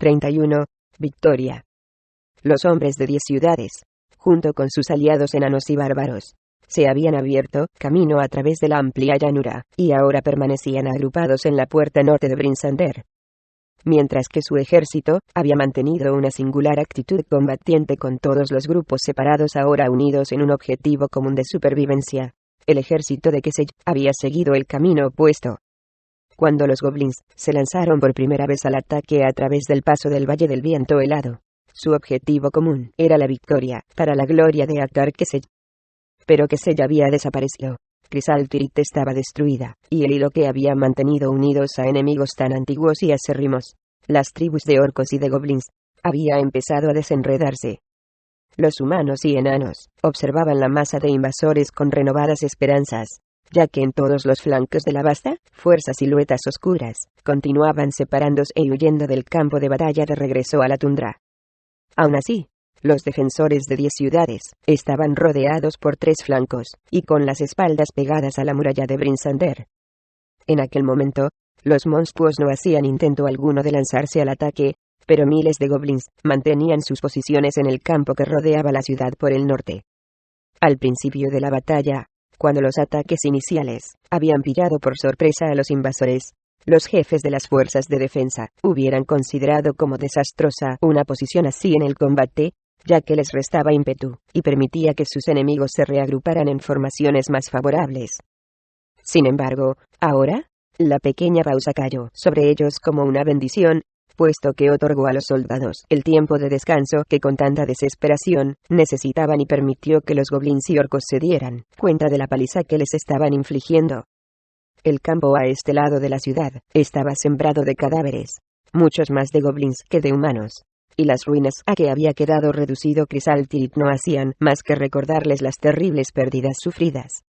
31. Victoria. Los hombres de 10 ciudades, junto con sus aliados enanos y bárbaros, se habían abierto camino a través de la amplia llanura, y ahora permanecían agrupados en la puerta norte de Brinsander. Mientras que su ejército había mantenido una singular actitud combatiente con todos los grupos separados ahora unidos en un objetivo común de supervivencia, el ejército de Kesey había seguido el camino opuesto. Cuando los goblins se lanzaron por primera vez al ataque a través del paso del Valle del Viento Helado, su objetivo común era la victoria, para la gloria de Akar Kesey. Pero Kesey había desaparecido. Crisal Tirith estaba destruida, y el hilo que había mantenido unidos a enemigos tan antiguos y acérrimos, las tribus de orcos y de goblins, había empezado a desenredarse. Los humanos y enanos observaban la masa de invasores con renovadas esperanzas, ya que en todos los flancos de la vasta, fuerzas siluetas oscuras, continuaban separándose y huyendo del campo de batalla de regreso a la tundra. Aún así, los defensores de 10 ciudades estaban rodeados por 3 flancos, y con las espaldas pegadas a la muralla de Brinsander. En aquel momento, los monstruos no hacían intento alguno de lanzarse al ataque, pero miles de goblins mantenían sus posiciones en el campo que rodeaba la ciudad por el norte. Al principio de la batalla, cuando los ataques iniciales habían pillado por sorpresa a los invasores, los jefes de las fuerzas de defensa hubieran considerado como desastrosa una posición así en el combate, ya que les restaba ímpetu, y permitía que sus enemigos se reagruparan en formaciones más favorables. Sin embargo, ahora, la pequeña pausa cayó sobre ellos como una bendición, puesto que otorgó a los soldados el tiempo de descanso que con tanta desesperación necesitaban y permitió que los goblins y orcos se dieran cuenta de la paliza que les estaban infligiendo. El campo a este lado de la ciudad estaba sembrado de cadáveres, muchos más de goblins que de humanos, y las ruinas a que había quedado reducido Crisal Tirith no hacían más que recordarles las terribles pérdidas sufridas.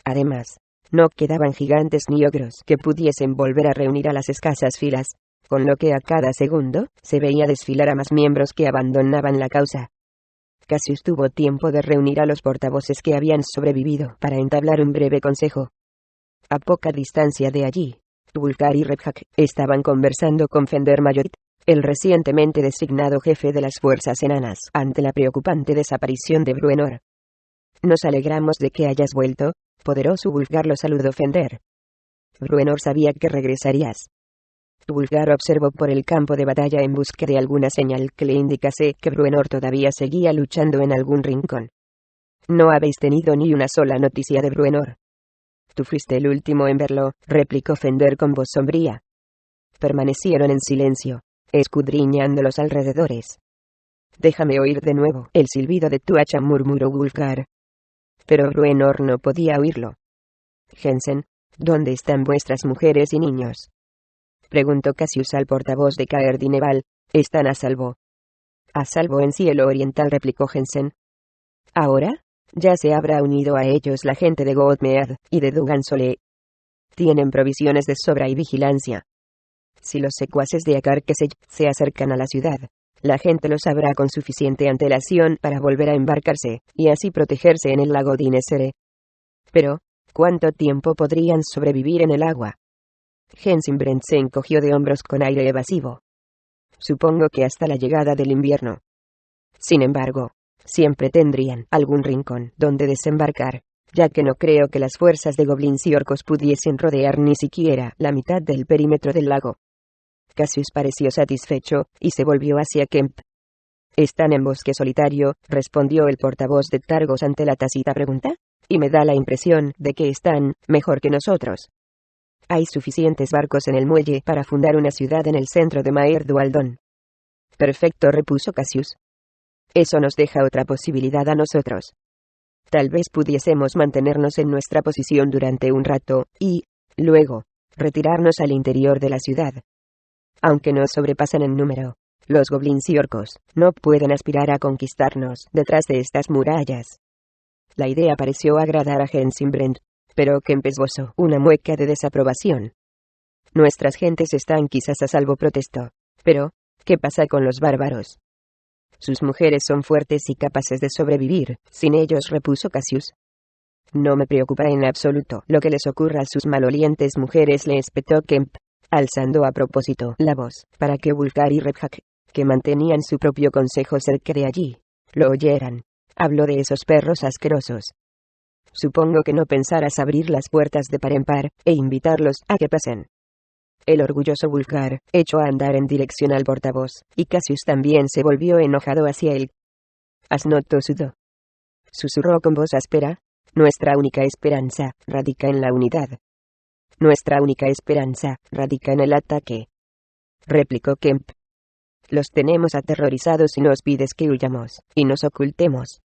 Además, no quedaban gigantes ni ogros que pudiesen volver a reunir a las escasas filas, con lo que a cada segundo se veía desfilar a más miembros que abandonaban la causa. Cassius tuvo tiempo de reunir a los portavoces que habían sobrevivido para entablar un breve consejo. A poca distancia de allí, Wulfgar y Rebhak estaban conversando con Fender Majorit, el recientemente designado jefe de las fuerzas enanas, ante la preocupante desaparición de Bruenor. «Nos alegramos de que hayas vuelto», poderoso Wulfgar lo saludó Fender. «Bruenor sabía que regresarías». Wulfgar observó por el campo de batalla en busca de alguna señal que le indicase que Bruenor todavía seguía luchando en algún rincón. «No habéis tenido ni una sola noticia de Bruenor». «Tú fuiste el último en verlo», replicó Fender con voz sombría. Permanecieron en silencio, escudriñando los alrededores. «Déjame oír de nuevo el silbido de tu hacha», murmuró Wulfgar. Pero Bruenor no podía oírlo. «Jensen, ¿dónde están vuestras mujeres y niños?», preguntó Cassius al portavoz de Caer-Dineval. «Están a salvo». «A salvo en cielo oriental», replicó Jensen. «Ahora, ya se habrá unido a ellos la gente de Goodmead y de Dugan-Sole. Tienen provisiones de sobra y vigilancia. Si los secuaces de Akar Kesey se acercan a la ciudad, la gente lo sabrá con suficiente antelación para volver a embarcarse, y así protegerse en el lago Dinesere. Pero, ¿cuánto tiempo podrían sobrevivir en el agua?». Hensinbrand se encogió de hombros con aire evasivo. «Supongo que hasta la llegada del invierno. Sin embargo, siempre tendrían algún rincón donde desembarcar, ya que no creo que las fuerzas de goblins y orcos pudiesen rodear ni siquiera la mitad del perímetro del lago». Cassius pareció satisfecho, y se volvió hacia Kemp. «Están en bosque solitario», respondió el portavoz de Targos ante la tácita pregunta, «y me da la impresión de que están mejor que nosotros. Hay suficientes barcos en el muelle para fundar una ciudad en el centro de Maer Dualdon». «Perfecto», repuso Cassius. «Eso nos deja otra posibilidad a nosotros. Tal vez pudiésemos mantenernos en nuestra posición durante un rato, y, luego, retirarnos al interior de la ciudad. Aunque nos sobrepasan en número, los goblins y orcos no pueden aspirar a conquistarnos detrás de estas murallas». La idea pareció agradar a Hensinbrand, pero Kemp esbozó una mueca de desaprobación. «Nuestras gentes están quizás a salvo», protestó. «Pero, ¿qué pasa con los bárbaros?». «Sus mujeres son fuertes y capaces de sobrevivir sin ellos», repuso Cassius. «No me preocupa en absoluto lo que les ocurra a sus malolientes mujeres», le espetó Kemp. alzando a propósito la voz, para que Wulfgar y Redhak, que mantenían su propio consejo cerca de allí, lo oyeran. Habló de esos perros asquerosos. Supongo que no pensarás abrir las puertas de par en par, e invitarlos a que pasen. El orgulloso Wulfgar echó a andar en dirección al portavoz, y Cassius también se volvió enojado hacia él. Asno tosudo. Susurró con voz áspera. Nuestra única esperanza radica en la unidad. Nuestra única esperanza radica en el ataque, replicó Kemp. Los tenemos aterrorizados y nos pides que huyamos, y nos ocultemos.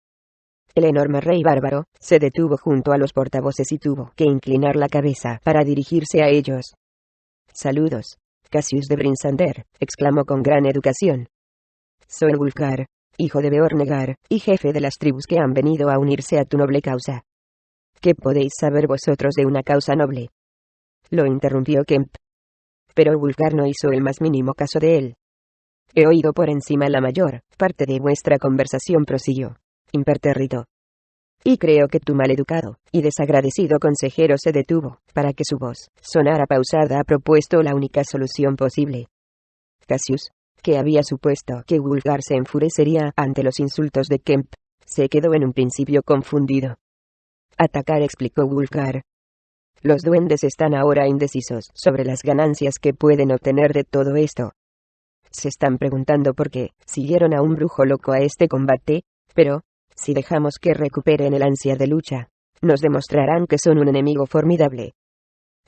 El enorme rey bárbaro se detuvo junto a los portavoces y tuvo que inclinar la cabeza para dirigirse a ellos. Saludos, Cassius de Brinsander, exclamó con gran educación. Soy Wulfgar, hijo de Beornegar, y jefe de las tribus que han venido a unirse a tu noble causa. ¿Qué podéis saber vosotros de una causa noble? Lo interrumpió Kemp. Pero Wulfgar no hizo el más mínimo caso de él. He oído por encima la mayor parte de vuestra conversación, prosiguió, impertérrito. Y creo que tu maleducado y desagradecido consejero se detuvo, para que su voz sonara pausada, ha propuesto la única solución posible. Cassius, que había supuesto que Wulfgar se enfurecería ante los insultos de Kemp, se quedó en un principio confundido. Atacar, explicó Wulfgar. Los duendes están ahora indecisos sobre las ganancias que pueden obtener de todo esto. Se están preguntando por qué siguieron a un brujo loco a este combate, pero, si dejamos que recuperen el ansia de lucha, nos demostrarán que son un enemigo formidable.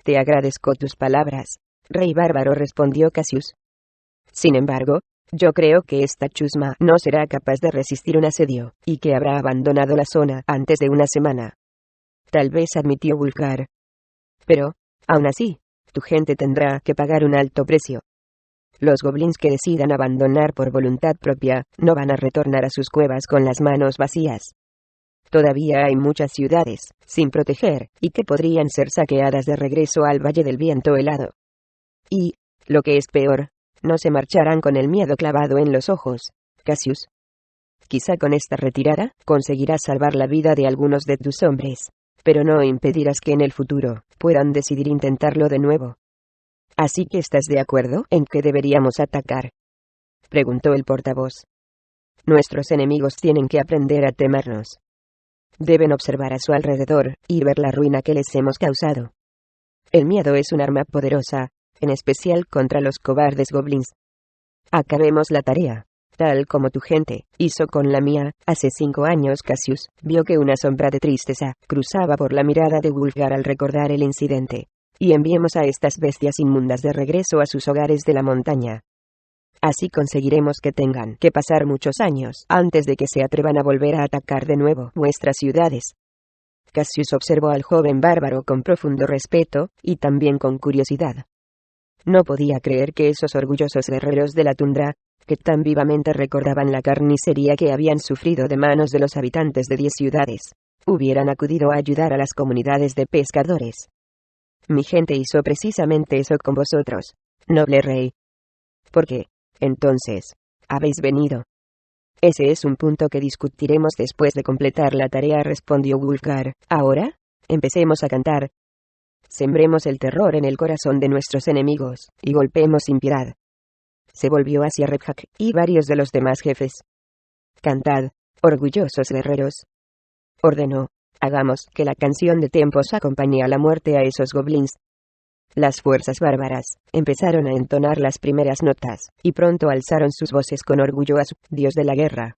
Te agradezco tus palabras, rey bárbaro, respondió Cassius. Sin embargo, yo creo que esta chusma no será capaz de resistir un asedio, y que habrá abandonado la zona antes de una semana. Tal vez, admitió Wulfgar. Pero, aún así, tu gente tendrá que pagar un alto precio. Los goblins que decidan abandonar por voluntad propia, no van a retornar a sus cuevas con las manos vacías. Todavía hay muchas ciudades, sin proteger, y que podrían ser saqueadas de regreso al Valle del Viento Helado. Y, lo que es peor, no se marcharán con el miedo clavado en los ojos, Cassius. Quizá con esta retirada, conseguirás salvar la vida de algunos de tus hombres, pero no impedirás que en el futuro puedan decidir intentarlo de nuevo. ¿Así que estás de acuerdo en que deberíamos atacar?, preguntó el portavoz. Nuestros enemigos tienen que aprender a temernos. Deben observar a su alrededor y ver la ruina que les hemos causado. El miedo es un arma poderosa, en especial contra los cobardes goblins. Acabemos la tarea, tal como tu gente hizo con la mía. Hace 5 años Cassius vio que una sombra de tristeza cruzaba por la mirada de Wulfgar al recordar el incidente. Y enviemos a estas bestias inmundas de regreso a sus hogares de la montaña. Así conseguiremos que tengan que pasar muchos años antes de que se atrevan a volver a atacar de nuevo vuestras ciudades. Cassius observó al joven bárbaro con profundo respeto, y también con curiosidad. No podía creer que esos orgullosos guerreros de la tundra, que tan vivamente recordaban la carnicería que habían sufrido de manos de los habitantes de 10 ciudades, hubieran acudido a ayudar a las comunidades de pescadores. Mi gente hizo precisamente eso con vosotros, noble rey. ¿Por qué, entonces, habéis venido? Ese es un punto que discutiremos después de completar la tarea, respondió Wulfgar. Ahora, empecemos a cantar. Sembremos el terror en el corazón de nuestros enemigos, y golpeemos sin piedad. Se volvió hacia Redhak y varios de los demás jefes. Cantad, orgullosos guerreros, ordenó. Hagamos que la canción de tiempos acompañe a la muerte a esos goblins. Las fuerzas bárbaras empezaron a entonar las primeras notas, y pronto alzaron sus voces con orgullo a su dios de la guerra.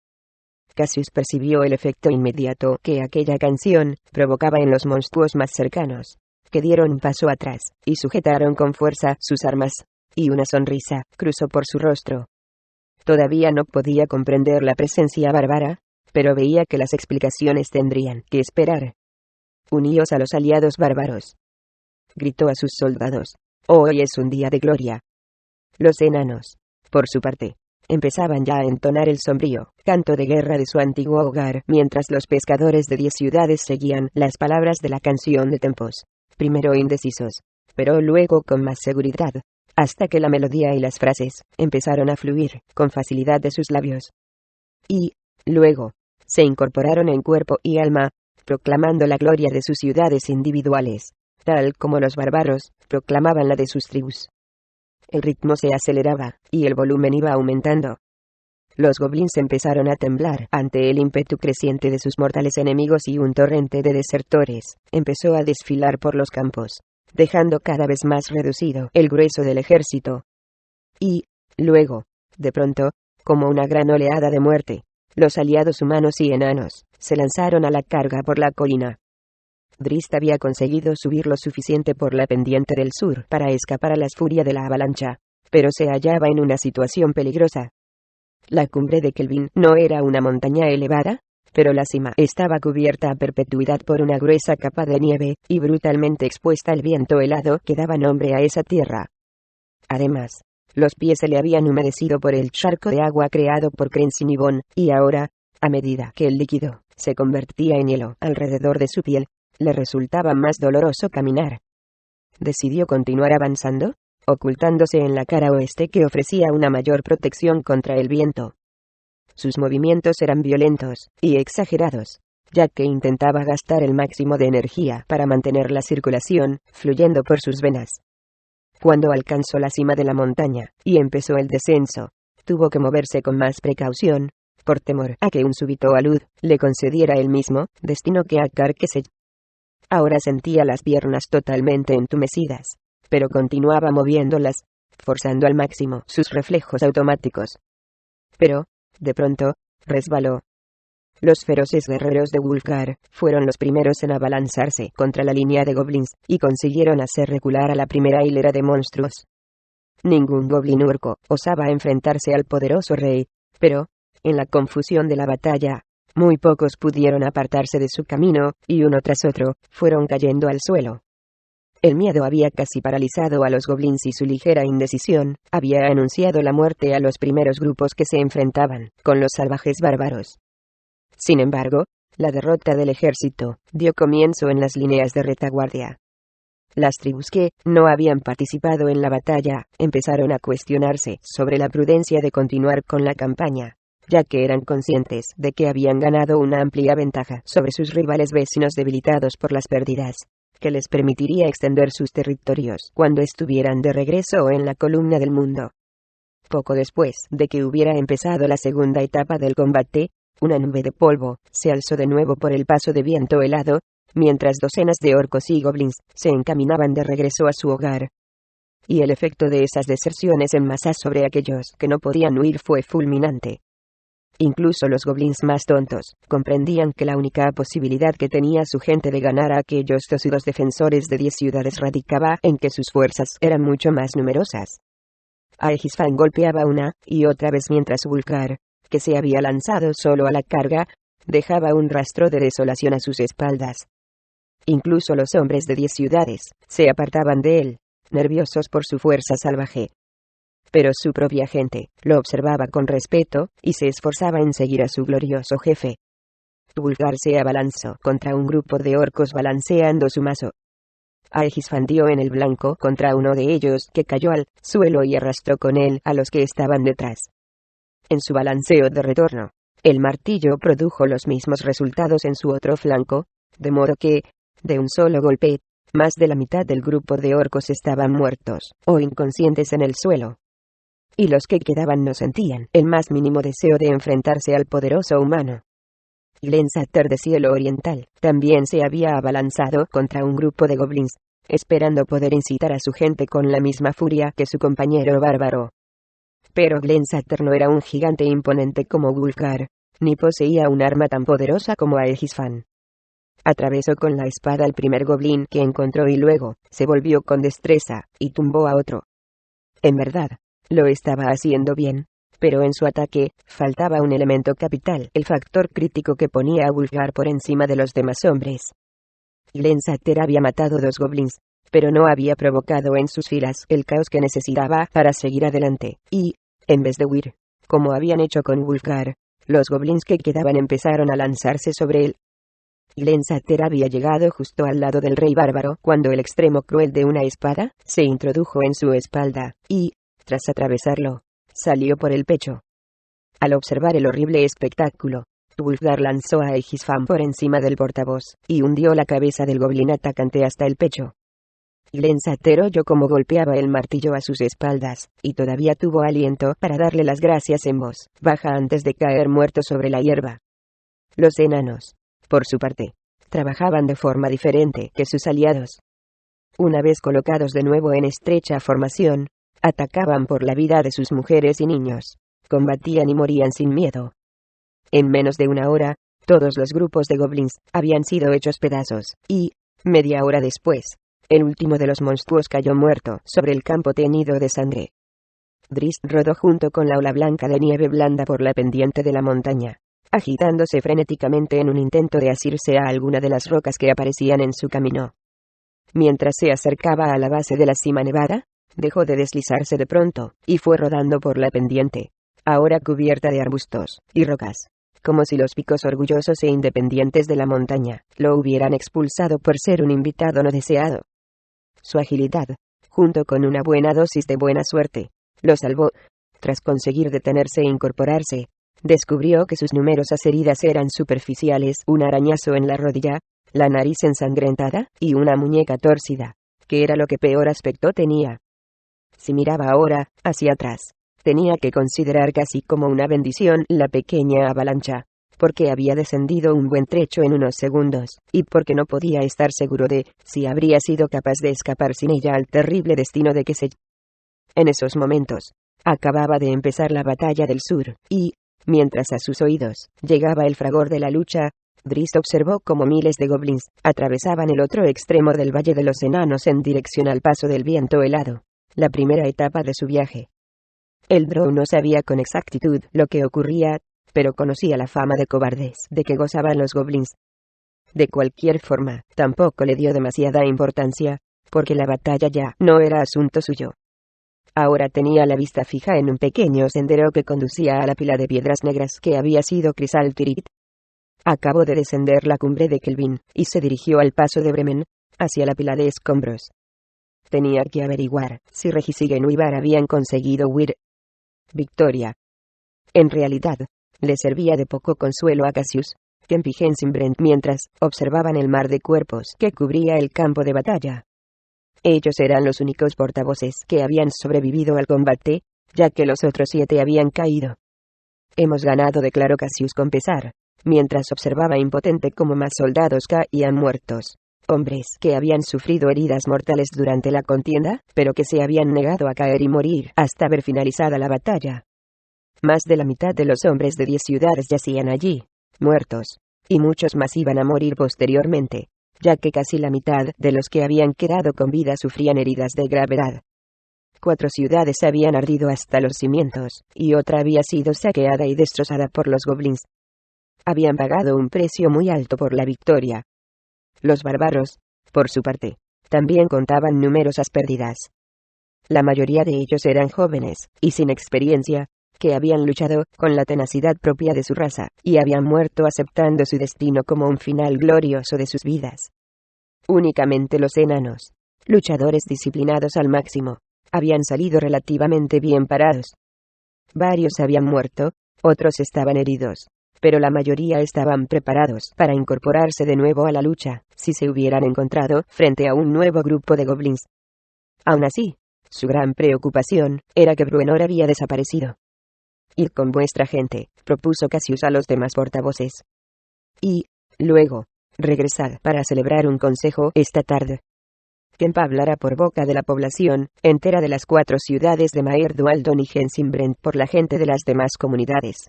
Cassius percibió el efecto inmediato que aquella canción provocaba en los monstruos más cercanos, que dieron un paso atrás, y sujetaron con fuerza sus armas, y una sonrisa cruzó por su rostro. Todavía no podía comprender la presencia bárbara, pero veía que las explicaciones tendrían que esperar. Uníos a los aliados bárbaros, gritó a sus soldados. Hoy es un día de gloria. Los enanos, por su parte, empezaban ya a entonar el sombrío canto de guerra de su antiguo hogar, mientras los pescadores de 10 ciudades seguían las palabras de la canción de tiempos, primero indecisos, pero luego con más seguridad, hasta que la melodía y las frases empezaron a fluir con facilidad de sus labios. Y, luego, se incorporaron en cuerpo y alma, proclamando la gloria de sus ciudades individuales, tal como los bárbaros proclamaban la de sus tribus. El ritmo se aceleraba, y el volumen iba aumentando. Los goblins empezaron a temblar ante el ímpetu creciente de sus mortales enemigos y un torrente de desertores empezó a desfilar por los campos, dejando cada vez más reducido el grueso del ejército. Y, luego, de pronto, como una gran oleada de muerte, los aliados humanos y enanos se lanzaron a la carga por la colina. Drizzt había conseguido subir lo suficiente por la pendiente del sur para escapar a la furia de la avalancha, pero se hallaba en una situación peligrosa. La cumbre de Kelvin no era una montaña elevada, pero la cima estaba cubierta a perpetuidad por una gruesa capa de nieve, y brutalmente expuesta al viento helado que daba nombre a esa tierra. Además, los pies se le habían humedecido por el charco de agua creado por Crensinibon, y ahora, a medida que el líquido se convertía en hielo alrededor de su piel, le resultaba más doloroso caminar. Decidió continuar avanzando, ocultándose en la cara oeste que ofrecía una mayor protección contra el viento. Sus movimientos eran violentos y exagerados, ya que intentaba gastar el máximo de energía para mantener la circulación fluyendo por sus venas. Cuando alcanzó la cima de la montaña y empezó el descenso, tuvo que moverse con más precaución, por temor a que un súbito alud le concediera el mismo destino que a Carqueset. Ahora sentía las piernas totalmente entumecidas, pero continuaba moviéndolas, forzando al máximo sus reflejos automáticos. Pero, de pronto, resbaló. Los feroces guerreros de Wulfgar fueron los primeros en abalanzarse contra la línea de goblins, y consiguieron hacer recular a la primera hilera de monstruos. Ningún goblin orco osaba enfrentarse al poderoso rey, pero, en la confusión de la batalla, muy pocos pudieron apartarse de su camino, y uno tras otro, fueron cayendo al suelo. El miedo había casi paralizado a los goblins y su ligera indecisión había anunciado la muerte a los primeros grupos que se enfrentaban con los salvajes bárbaros. Sin embargo, la derrota del ejército dio comienzo en las líneas de retaguardia. Las tribus que no habían participado en la batalla empezaron a cuestionarse sobre la prudencia de continuar con la campaña, ya que eran conscientes de que habían ganado una amplia ventaja sobre sus rivales vecinos debilitados por las pérdidas, que les permitiría extender sus territorios cuando estuvieran de regreso en la columna del mundo. Poco después de que hubiera empezado la segunda etapa del combate, una nube de polvo se alzó de nuevo por el paso de viento helado, mientras docenas de orcos y goblins se encaminaban de regreso a su hogar. Y el efecto de esas deserciones en masa sobre aquellos que no podían huir fue fulminante. Incluso los goblins más tontos comprendían que la única posibilidad que tenía su gente de ganar a aquellos tosudos defensores de 10 ciudades radicaba en que sus fuerzas eran mucho más numerosas. Aegisfan golpeaba una y otra vez mientras Wulfgar, que se había lanzado solo a la carga, dejaba un rastro de desolación a sus espaldas. Incluso los hombres de 10 ciudades se apartaban de él, nerviosos por su fuerza salvaje. Pero su propia gente lo observaba con respeto y se esforzaba en seguir a su glorioso jefe. Wulfgar se abalanzó contra un grupo de orcos balanceando su mazo. Aegisfan dio en el blanco contra uno de ellos que cayó al suelo y arrastró con él a los que estaban detrás. En su balanceo de retorno, el martillo produjo los mismos resultados en su otro flanco, de modo que, de un solo golpe, más de la mitad del grupo de orcos estaban muertos o inconscientes en el suelo. Y los que quedaban no sentían el más mínimo deseo de enfrentarse al poderoso humano. Glennsater de Cielo Oriental también se había abalanzado contra un grupo de goblins, esperando poder incitar a su gente con la misma furia que su compañero bárbaro. Pero Glennsater no era un gigante imponente como Wulfgar, ni poseía un arma tan poderosa como Aegisfan. Atravesó con la espada al primer goblin que encontró y luego se volvió con destreza y tumbó a otro. En verdad, lo estaba haciendo bien, pero en su ataque faltaba un elemento capital, el factor crítico que ponía a Wulfgar por encima de los demás hombres. Glennsater había matado 2 goblins, pero no había provocado en sus filas el caos que necesitaba para seguir adelante, y, en vez de huir, como habían hecho con Wulfgar, los goblins que quedaban empezaron a lanzarse sobre él. Glennsater había llegado justo al lado del rey bárbaro cuando el extremo cruel de una espada se introdujo en su espalda, y, tras atravesarlo, salió por el pecho. Al observar el horrible espectáculo, Wulfgar lanzó a Aegisfan por encima del portavoz y hundió la cabeza del goblin atacante hasta el pecho. Glensatero oyó cómo golpeaba el martillo a sus espaldas, y todavía tuvo aliento para darle las gracias en voz baja antes de caer muerto sobre la hierba. Los enanos, por su parte, trabajaban de forma diferente que sus aliados. Una vez colocados de nuevo en estrecha formación, atacaban por la vida de sus mujeres y niños, combatían y morían sin miedo. En menos de una hora, todos los grupos de goblins habían sido hechos pedazos, y, media hora después, el último de los monstruos cayó muerto sobre el campo teñido de sangre. Drizzt rodó junto con la ola blanca de nieve blanda por la pendiente de la montaña, agitándose frenéticamente en un intento de asirse a alguna de las rocas que aparecían en su camino. Mientras se acercaba a la base de la cima nevada, dejó de deslizarse de pronto, y fue rodando por la pendiente, ahora cubierta de arbustos y rocas, como si los picos orgullosos e independientes de la montaña lo hubieran expulsado por ser un invitado no deseado. Su agilidad, junto con una buena dosis de buena suerte, lo salvó. Tras conseguir detenerse e incorporarse, descubrió que sus numerosas heridas eran superficiales: un arañazo en la rodilla, la nariz ensangrentada, y una muñeca tórcida, que era lo que peor aspecto tenía. Si miraba ahora hacia atrás, tenía que considerar casi como una bendición la pequeña avalancha, porque había descendido un buen trecho en unos segundos, y porque no podía estar seguro de si habría sido capaz de escapar sin ella al terrible destino de que se... En esos momentos, acababa de empezar la batalla del sur, y, mientras a sus oídos llegaba el fragor de la lucha, Drizzt observó cómo miles de goblins atravesaban el otro extremo del Valle de los Enanos en dirección al paso del viento helado, la primera etapa de su viaje. El drow no sabía con exactitud lo que ocurría, pero conocía la fama de cobardes de que gozaban los goblins. De cualquier forma, tampoco le dio demasiada importancia, porque la batalla ya no era asunto suyo. Ahora tenía la vista fija en un pequeño sendero que conducía a la pila de piedras negras que había sido Crisal Tirith. Acabó de descender la cumbre de Kelvin, y se dirigió al paso de Bremen, hacia la pila de escombros. Tenía que averiguar si Regisigen y Ivar habían conseguido huir. Victoria. En realidad, le servía de poco consuelo a Cassius, Kemp y Hensinbrand mientras observaban el mar de cuerpos que cubría el campo de batalla. Ellos eran los únicos portavoces que habían sobrevivido al combate, ya que los otros 7 habían caído. Hemos ganado, declaró Cassius con pesar, mientras observaba impotente cómo más soldados caían muertos. Hombres que habían sufrido heridas mortales durante la contienda, pero que se habían negado a caer y morir hasta ver finalizada la batalla. Más de la mitad de los hombres de 10 ciudades yacían allí, muertos, y muchos más iban a morir posteriormente, ya que casi la mitad de los que habían quedado con vida sufrían heridas de gravedad. 4 ciudades habían ardido hasta los cimientos, y otra había sido saqueada y destrozada por los goblins. Habían pagado un precio muy alto por la victoria. Los bárbaros, por su parte, también contaban numerosas pérdidas. La mayoría de ellos eran jóvenes, y sin experiencia, que habían luchado con la tenacidad propia de su raza, y habían muerto aceptando su destino como un final glorioso de sus vidas. Únicamente los enanos, luchadores disciplinados al máximo, habían salido relativamente bien parados. Varios habían muerto, otros estaban heridos, pero la mayoría estaban preparados para incorporarse de nuevo a la lucha, si se hubieran encontrado frente a un nuevo grupo de goblins. Aún así, su gran preocupación era que Bruenor había desaparecido. «Id con vuestra gente», propuso Cassius a los demás portavoces. «Y, luego, regresad para celebrar un consejo esta tarde». Kemp hablará por boca de la población entera de las 4 ciudades de Maer Dualdon y Hensinbrand por la gente de las demás comunidades.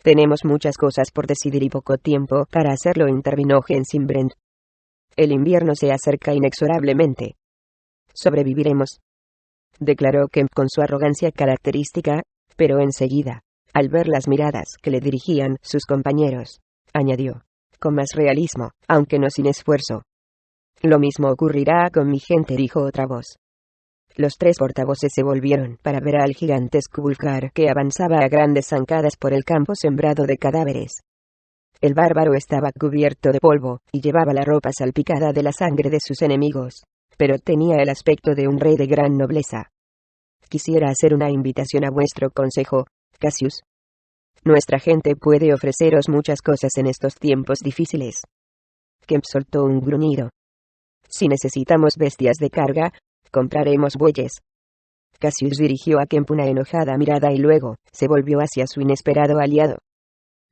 «Tenemos muchas cosas por decidir y poco tiempo para hacerlo», intervino Hensinbrand. «El invierno se acerca inexorablemente». «Sobreviviremos», declaró Kemp con su arrogancia característica, pero enseguida, al ver las miradas que le dirigían sus compañeros, añadió, con más realismo, aunque no sin esfuerzo. «Lo mismo ocurrirá con mi gente», dijo otra voz. Los 3 portavoces se volvieron para ver al gigante Skúlkar que avanzaba a grandes zancadas por el campo sembrado de cadáveres. El bárbaro estaba cubierto de polvo, y llevaba la ropa salpicada de la sangre de sus enemigos, pero tenía el aspecto de un rey de gran nobleza. «Quisiera hacer una invitación a vuestro consejo, Cassius. Nuestra gente puede ofreceros muchas cosas en estos tiempos difíciles». Kemp soltó un gruñido. Si necesitamos bestias de carga, compraremos bueyes. Cassius dirigió a Kemp una enojada mirada y luego se volvió hacia su inesperado aliado.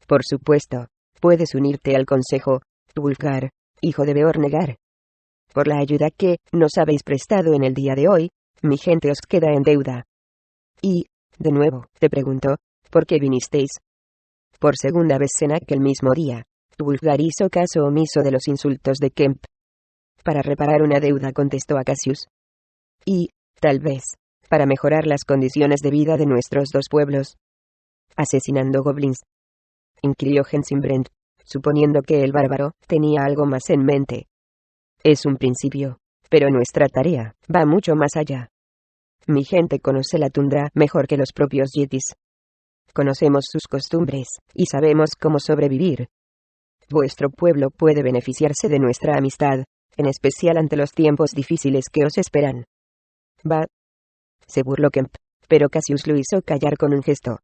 Por supuesto, puedes unirte al consejo, Wulfgar, hijo de Beornegar. Por la ayuda que nos habéis prestado en el día de hoy, mi gente os queda en deuda. Y, de nuevo, te pregunto, ¿por qué vinisteis? Por segunda vez en aquel mismo día, Wulfgar hizo caso omiso de los insultos de Kemp. Para reparar una deuda, contestó a Cassius. Y, tal vez, para mejorar las condiciones de vida de nuestros dos pueblos. ¿Asesinando goblins?, inquirió Hensinbrand, suponiendo que el bárbaro tenía algo más en mente. Es un principio, pero nuestra tarea va mucho más allá. Mi gente conoce la tundra mejor que los propios yetis. Conocemos sus costumbres, y sabemos cómo sobrevivir. Vuestro pueblo puede beneficiarse de nuestra amistad, en especial ante los tiempos difíciles que os esperan. Va. Se burló Kemp, pero Cassius lo hizo callar con un gesto.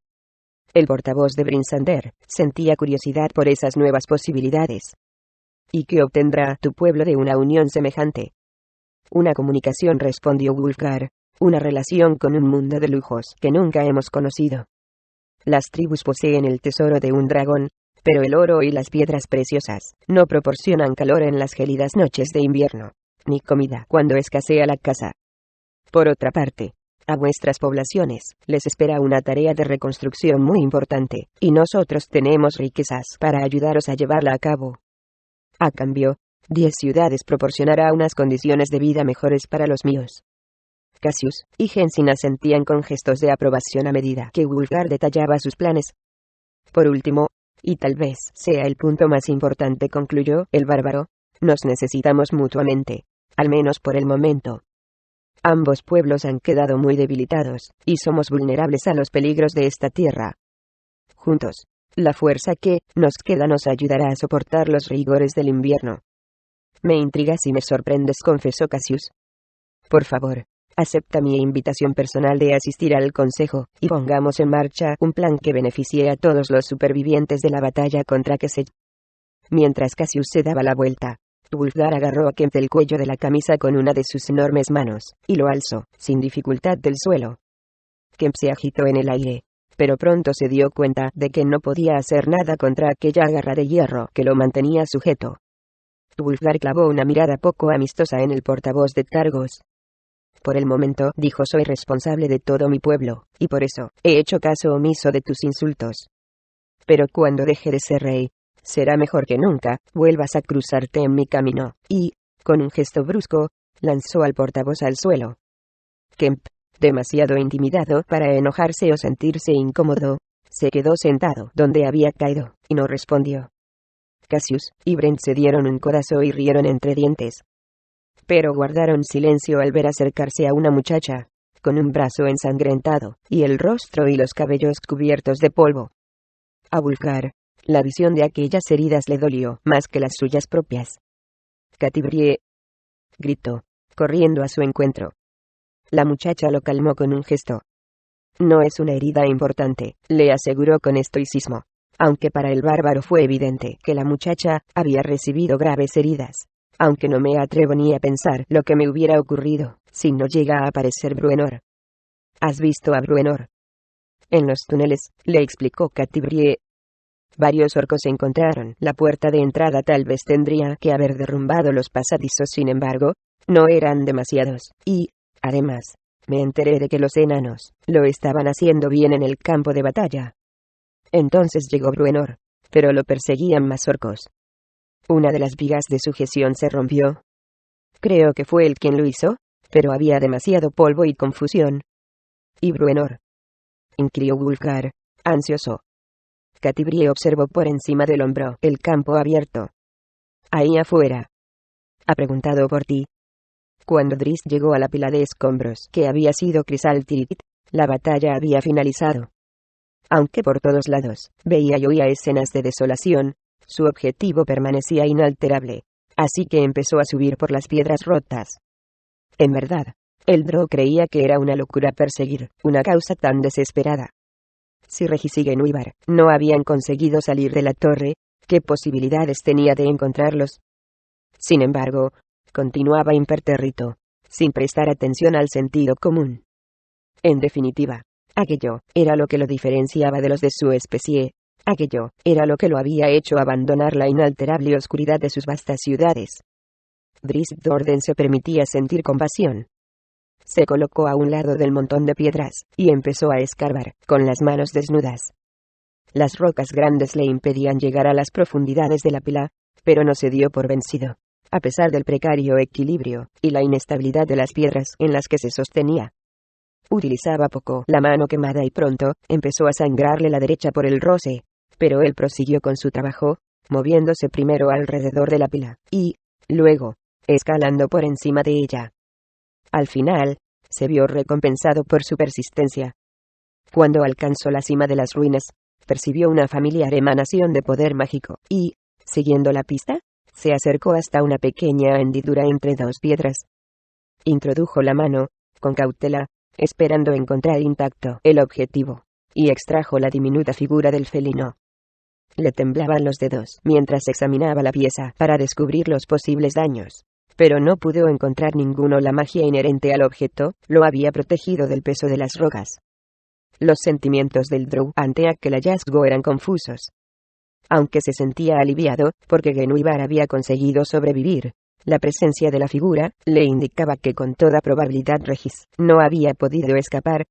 El portavoz de Brinsander sentía curiosidad por esas nuevas posibilidades. ¿Y qué obtendrá tu pueblo de una unión semejante? Una comunicación, respondió Wulfgar, una relación con un mundo de lujos que nunca hemos conocido. Las tribus poseen el tesoro de un dragón, pero el oro y las piedras preciosas no proporcionan calor en las gélidas noches de invierno, ni comida cuando escasea la caza. Por otra parte, a vuestras poblaciones les espera una tarea de reconstrucción muy importante, y nosotros tenemos riquezas para ayudaros a llevarla a cabo. A cambio, 10 ciudades proporcionará unas condiciones de vida mejores para los míos. Cassius y Hensin asentían con gestos de aprobación a medida que Wulfgar detallaba sus planes. Por último, y tal vez sea el punto más importante, concluyó el bárbaro, nos necesitamos mutuamente, al menos por el momento. Ambos pueblos han quedado muy debilitados, y somos vulnerables a los peligros de esta tierra. Juntos, la fuerza que nos queda nos ayudará a soportar los rigores del invierno. Me intrigas y me sorprendes, confesó Cassius. Por favor, acepta mi invitación personal de asistir al consejo, y pongamos en marcha un plan que beneficie a todos los supervivientes de la batalla contra Kesej. Mientras Cassius se daba la vuelta, Wulfgar agarró a Kemp del cuello de la camisa con una de sus enormes manos, y lo alzó, sin dificultad, del suelo. Kemp se agitó en el aire, pero pronto se dio cuenta de que no podía hacer nada contra aquella garra de hierro que lo mantenía sujeto. Wulfgar clavó una mirada poco amistosa en el portavoz de Targos. Por el momento, dijo, soy responsable de todo mi pueblo, y por eso he hecho caso omiso de tus insultos. Pero cuando deje de ser rey, será mejor que nunca vuelvas a cruzarte en mi camino, y, con un gesto brusco, lanzó al portavoz al suelo. Kemp, demasiado intimidado para enojarse o sentirse incómodo, se quedó sentado donde había caído, y no respondió. Cassius y Brent se dieron un codazo y rieron entre dientes. Pero guardaron silencio al ver acercarse a una muchacha, con un brazo ensangrentado, y el rostro y los cabellos cubiertos de polvo. A Wulfgar, la visión de aquellas heridas le dolió más que las suyas propias. «Catibrie», gritó, corriendo a su encuentro. La muchacha lo calmó con un gesto. «No es una herida importante», le aseguró con estoicismo, aunque para el bárbaro fue evidente que la muchacha había recibido graves heridas, aunque no me atrevo ni a pensar lo que me hubiera ocurrido si no llega a aparecer Bruenor. ¿Has visto a Bruenor?» «En los túneles», le explicó Catibrie. Varios orcos encontraron la puerta de entrada, tal vez tendría que haber derrumbado los pasadizos, sin embargo, no eran demasiados, y, además, me enteré de que los enanos lo estaban haciendo bien en el campo de batalla. Entonces llegó Bruenor, pero lo perseguían más orcos. Una de las vigas de sujeción se rompió. Creo que fue él quien lo hizo, pero había demasiado polvo y confusión. ¿Y Bruenor?, inquirió Wulfgar, ansioso. Catibrie observó por encima del hombro el campo abierto. «Ahí afuera. Ha preguntado por ti». Cuando Driss llegó a la pila de escombros que había sido Crisal Tirith, la batalla había finalizado. Aunque por todos lados veía y oía escenas de desolación, su objetivo permanecía inalterable, así que empezó a subir por las piedras rotas. En verdad, el Drow creía que era una locura perseguir una causa tan desesperada. Si Regis y Genuibar no habían conseguido salir de la torre, ¿qué posibilidades tenía de encontrarlos? Sin embargo, continuaba impertérrito, sin prestar atención al sentido común. En definitiva, aquello era lo que lo diferenciaba de los de su especie, aquello era lo que lo había hecho abandonar la inalterable oscuridad de sus vastas ciudades. Drizzt Do'Urden se permitía sentir compasión. Se colocó a un lado del montón de piedras, y empezó a escarbar, con las manos desnudas. Las rocas grandes le impedían llegar a las profundidades de la pila, pero no se dio por vencido, a pesar del precario equilibrio, y la inestabilidad de las piedras en las que se sostenía. Utilizaba poco la mano quemada y pronto, empezó a sangrarle la derecha por el roce, pero él prosiguió con su trabajo, moviéndose primero alrededor de la pila, y, luego, escalando por encima de ella. Al final, se vio recompensado por su persistencia. Cuando alcanzó la cima de las ruinas, percibió una familiar emanación de poder mágico, y, siguiendo la pista, se acercó hasta una pequeña hendidura entre dos piedras. Introdujo la mano, con cautela, esperando encontrar intacto el objetivo, y extrajo la diminuta figura del felino. Le temblaban los dedos mientras examinaba la pieza para descubrir los posibles daños, pero no pudo encontrar ninguno. La magia inherente al objeto lo había protegido del peso de las rocas. Los sentimientos del Drow ante aquel hallazgo eran confusos. Aunque se sentía aliviado porque Genuibar había conseguido sobrevivir, la presencia de la figura le indicaba que con toda probabilidad Regis no había podido escapar.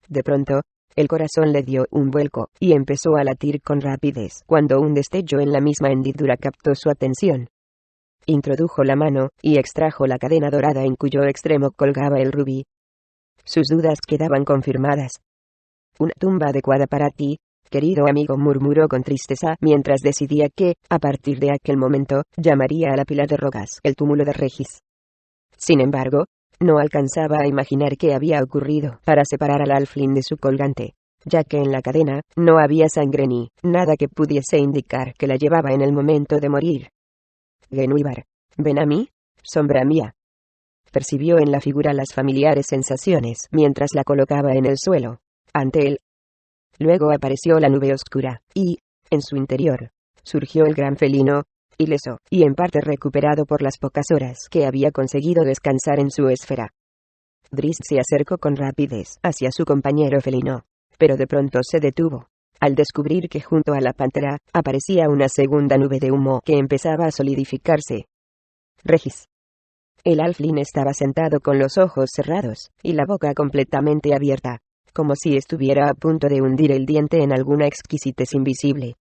De pronto, el corazón le dio un vuelco, y empezó a latir con rapidez cuando un destello en la misma hendidura captó su atención. Introdujo la mano, y extrajo la cadena dorada en cuyo extremo colgaba el rubí. Sus dudas quedaban confirmadas. «Una tumba adecuada para ti, querido amigo», murmuró con tristeza mientras decidía que, a partir de aquel momento, llamaría a la pila de rocas el túmulo de Regis. Sin embargo, no alcanzaba a imaginar qué había ocurrido para separar al halfling de su colgante, ya que en la cadena no había sangre ni nada que pudiese indicar que la llevaba en el momento de morir. «Genuibar, ven a mí, sombra mía». Percibió en la figura las familiares sensaciones mientras la colocaba en el suelo, ante él. Luego apareció la nube oscura, y, en su interior, surgió el gran felino, ileso, y en parte recuperado por las pocas horas que había conseguido descansar en su esfera. Drizzt se acercó con rapidez hacia su compañero felino, pero de pronto se detuvo, al descubrir que junto a la pantera, aparecía una segunda nube de humo que empezaba a solidificarse. Regis. El halfling estaba sentado con los ojos cerrados, y la boca completamente abierta, como si estuviera a punto de hundir el diente en alguna exquisitez invisible.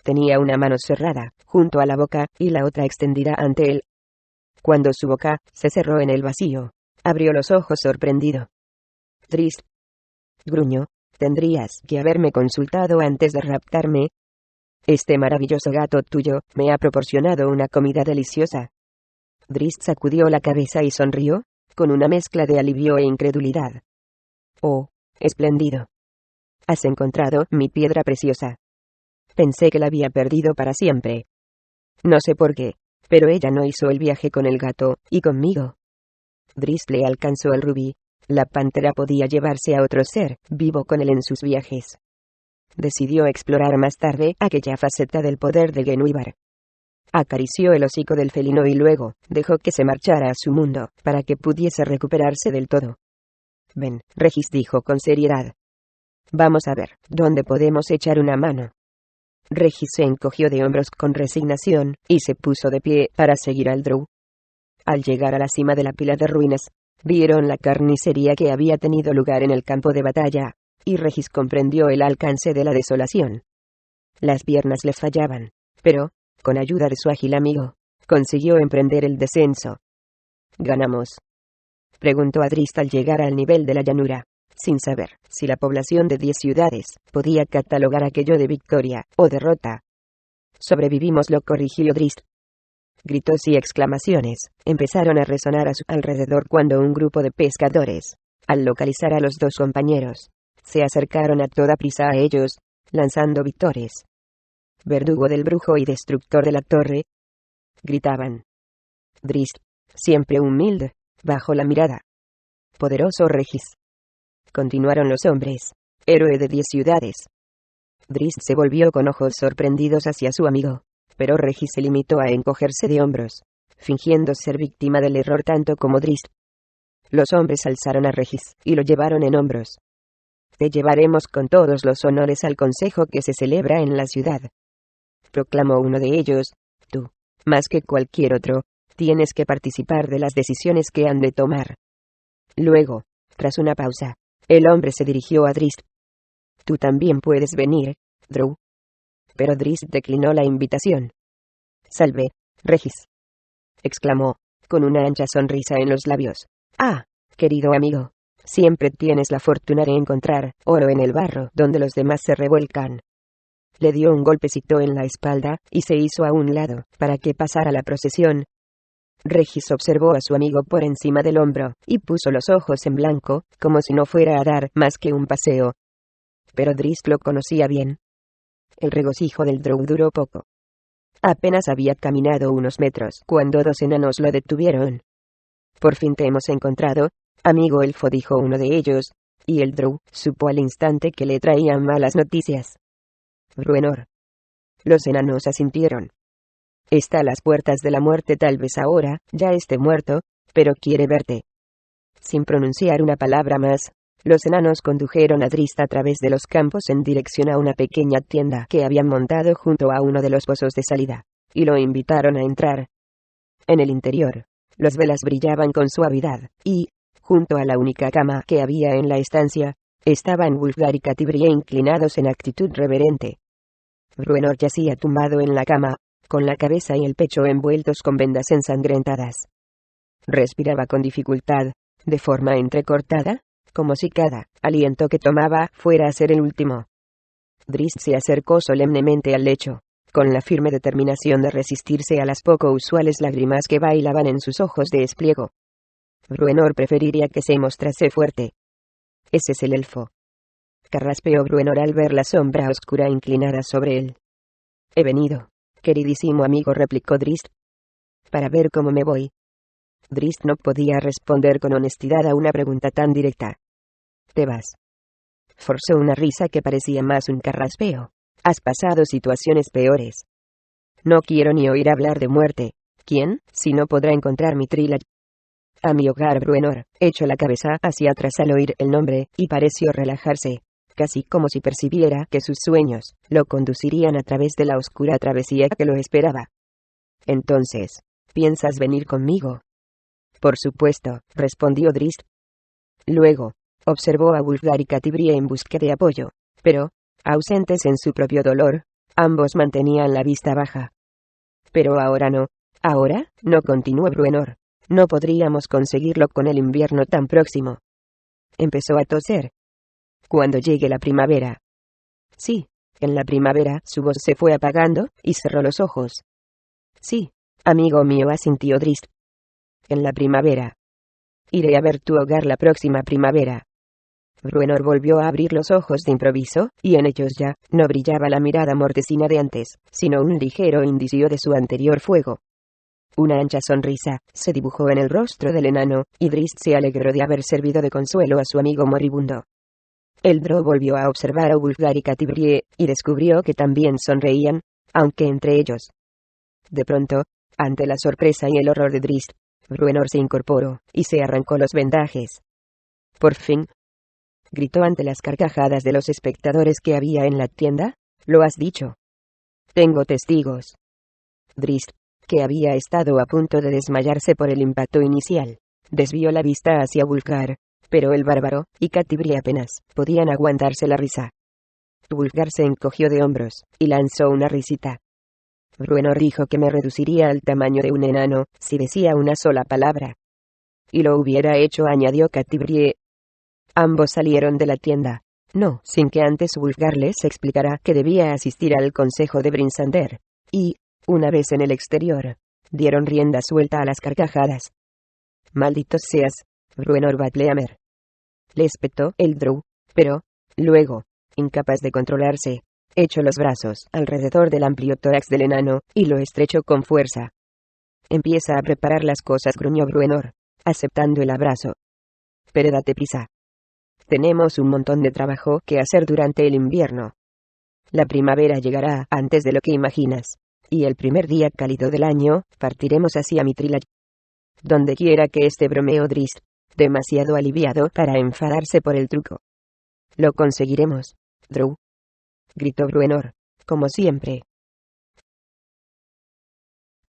Tenía una mano cerrada, junto a la boca, y la otra extendida ante él. Cuando su boca se cerró en el vacío, abrió los ojos sorprendido. «Drizzt», gruñó, «tendrías que haberme consultado antes de raptarme. Este maravilloso gato tuyo me ha proporcionado una comida deliciosa». Drizzt sacudió la cabeza y sonrió, con una mezcla de alivio e incredulidad. «Oh, espléndido. Has encontrado mi piedra preciosa. Pensé que la había perdido para siempre. No sé por qué, pero ella no hizo el viaje con el gato, y conmigo». Drizzt le alcanzó el rubí. La pantera podía llevarse a otro ser vivo con él en sus viajes. Decidió explorar más tarde aquella faceta del poder de Genuibar. Acarició el hocico del felino y luego dejó que se marchara a su mundo para que pudiese recuperarse del todo. «Ven», Regis dijo con seriedad. «Vamos a ver dónde podemos echar una mano». Regis se encogió de hombros con resignación, y se puso de pie para seguir al Drow. Al llegar a la cima de la pila de ruinas, vieron la carnicería que había tenido lugar en el campo de batalla, y Regis comprendió el alcance de la desolación. Las piernas les fallaban, pero, con ayuda de su ágil amigo, consiguió emprender el descenso. «¿Ganamos?», preguntó a Drizzt al llegar al nivel de la llanura, sin saber si la población de 10 ciudades podía catalogar aquello de victoria o derrota. «Sobrevivimos», lo corrigió Drizzt. Gritos y exclamaciones empezaron a resonar a su alrededor cuando un grupo de pescadores, al localizar a los dos compañeros, se acercaron a toda prisa a ellos, lanzando victores. «Verdugo del brujo y destructor de la torre», gritaban. Drizzt, siempre humilde, bajó la mirada. «Poderoso Regis», continuaron los hombres, «héroe de 10 ciudades». Drizzt se volvió con ojos sorprendidos hacia su amigo, pero Regis se limitó a encogerse de hombros. fingiendo ser víctima del error tanto como Drizzt. Los hombres alzaron a Regis y lo llevaron en hombros. «Te llevaremos con todos los honores al consejo que se celebra en la ciudad», proclamó uno de ellos. «Tú, más que cualquier otro, tienes que participar de las decisiones que han de tomar». Luego, tras una pausa, el hombre se dirigió a Drizzt. «Tú también puedes venir, Drow». Pero Drizzt declinó la invitación. «Salve, Regis», exclamó, con una ancha sonrisa en los labios. «Ah, querido amigo, siempre tienes la fortuna de encontrar oro en el barro donde los demás se revuelcan». Le dio un golpecito en la espalda y se hizo a un lado para que pasara la procesión. Regis observó a su amigo por encima del hombro y puso los ojos en blanco, como si no fuera a dar más que un paseo. Pero Drizzt lo conocía bien. El regocijo del Drow duró poco. Apenas había caminado unos metros cuando dos enanos lo detuvieron. «Por fin te hemos encontrado, amigo elfo», dijo uno de ellos, y el Drow supo al instante que le traían malas noticias. «Bruenor». Los enanos asintieron. «Está a las puertas de la muerte, tal vez ahora ya esté muerto, pero quiere verte». Sin pronunciar una palabra más, los enanos condujeron a Drizzt a través de los campos en dirección a una pequeña tienda que habían montado junto a uno de los pozos de salida, y lo invitaron a entrar. En el interior, las velas brillaban con suavidad, y, junto a la única cama que había en la estancia, estaban Wulfgar y Catibrie inclinados en actitud reverente. Bruenor yacía tumbado en la cama, con la cabeza y el pecho envueltos con vendas ensangrentadas. Respiraba con dificultad, de forma entrecortada, como si cada aliento que tomaba fuera a ser el último. Drizzt se acercó solemnemente al lecho, con la firme determinación de resistirse a las poco usuales lágrimas que bailaban en sus ojos de espliego. Bruenor preferiría que se mostrase fuerte. «Ese es el elfo», carraspeó Bruenor al ver la sombra oscura inclinada sobre él. «He venido, queridísimo amigo», replicó Drizzt, «para ver cómo me voy». Drizzt no podía responder con honestidad a una pregunta tan directa. «¿Te vas?», forzó una risa que parecía más un carraspeo. «Has pasado situaciones peores». «No quiero ni oír hablar de muerte. ¿Quién, si no podrá encontrar mi trila?» «A mi hogar». Bruenor echó la cabeza hacia atrás al oír el nombre, y pareció relajarse, casi como si percibiera que sus sueños lo conducirían a través de la oscura travesía que lo esperaba. «Entonces, ¿piensas venir conmigo?» «Por supuesto», respondió Drizzt. Luego, observó a Wulfgar y Catibrie en busca de apoyo, pero, ausentes en su propio dolor, ambos mantenían la vista baja. «Pero ahora no. Ahora, no», continuó Bruenor. «No podríamos conseguirlo con el invierno tan próximo». Empezó a toser. «Cuando llegue la primavera». «Sí, en la primavera». Su voz se fue apagando, y cerró los ojos. «Sí, amigo mío», asintió Drizzt. «En la primavera. Iré a ver tu hogar la próxima primavera». Bruenor volvió a abrir los ojos de improviso, y en ellos ya no brillaba la mirada mortecina de antes, sino un ligero indicio de su anterior fuego. Una ancha sonrisa se dibujó en el rostro del enano, y Drizzt se alegró de haber servido de consuelo a su amigo moribundo. El Drow volvió a observar a Wulfgar y Catibrie, y descubrió que también sonreían, aunque entre ellos. De pronto, ante la sorpresa y el horror de Drizzt, Bruenor se incorporó, y se arrancó los vendajes. «Por fin», gritó ante las carcajadas de los espectadores que había en la tienda, «lo has dicho. Tengo testigos». Drizzt, que había estado a punto de desmayarse por el impacto inicial, desvió la vista hacia Wulfgar, pero el bárbaro y Catibrie apenas podían aguantarse la risa. Wulfgar se encogió de hombros, y lanzó una risita. «Bruenor dijo que me reduciría al tamaño de un enano si decía una sola palabra». «Y lo hubiera hecho», añadió Catibrie. Ambos salieron de la tienda, no sin que antes Wulfgar les explicara que debía asistir al consejo de Brinsander, y, una vez en el exterior, dieron rienda suelta a las carcajadas. «Maldito seas, Bruenor Badlehammer», le espetó el Drow, pero, luego, incapaz de controlarse, echó los brazos alrededor del amplio tórax del enano, y lo estrechó con fuerza. «Empieza a preparar las cosas», gruñó Bruenor, aceptando el abrazo. «Pero date prisa. Tenemos un montón de trabajo que hacer durante el invierno. La primavera llegará antes de lo que imaginas, y el primer día cálido del año, partiremos hacia Mithril. Donde quiera que esté, bromeó Drizzt, demasiado aliviado para enfadarse por el truco. Lo conseguiremos, Drow, gritó Bruenor, como siempre.